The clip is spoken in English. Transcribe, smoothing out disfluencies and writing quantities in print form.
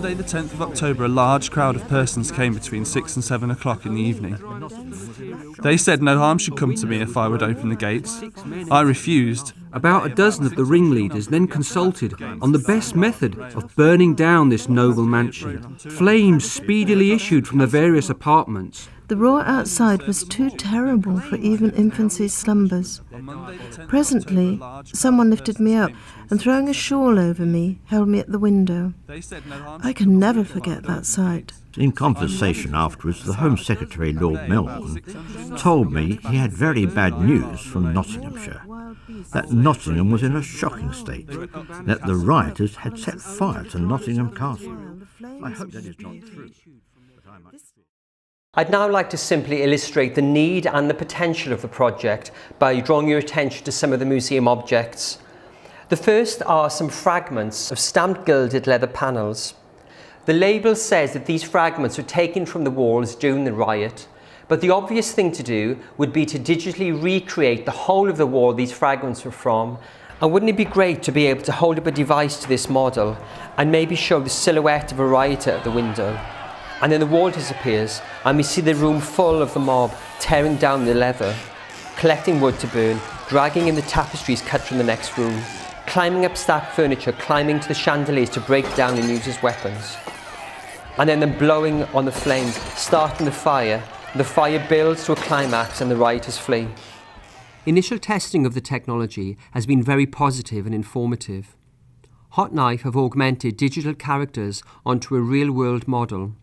Monday the 10th of October, a large crowd of persons came between 6 and 7 o'clock in the evening. They said no harm should come to me if I would open the gates. I refused. About a dozen of the ringleaders then consulted on the best method of burning down this noble mansion. Flames speedily issued from the various apartments. The roar outside was too terrible for even infancy's slumbers. Presently, someone lifted me up and, throwing a shawl over me, held me at the window. I can never forget that sight. In conversation afterwards, the Home Secretary, Lord Melbourne, told me he had very bad news from Nottinghamshire, that Nottingham was in a shocking state, that the rioters had set fire to Nottingham Castle. I hope that is not true. I'd now like to simply illustrate the need and the potential of the project by drawing your attention to some of the museum objects. The first are some fragments of stamped gilded leather panels. The label says that these fragments were taken from the walls during the riot, but the obvious thing to do would be to digitally recreate the whole of the wall these fragments were from. And wouldn't it be great to be able to hold up a device to this model and maybe show the silhouette of a rioter at the window? And then the wall disappears and we see the room full of the mob tearing down the leather, collecting wood to burn, dragging in the tapestries cut from the next room, climbing up stacked furniture, climbing to the chandeliers to break down and use as weapons. And then blowing on the flames, starting the fire. The fire builds to a climax and the rioters flee. Initial testing of the technology has been very positive and informative. Hot Knife have augmented digital characters onto a real-world model.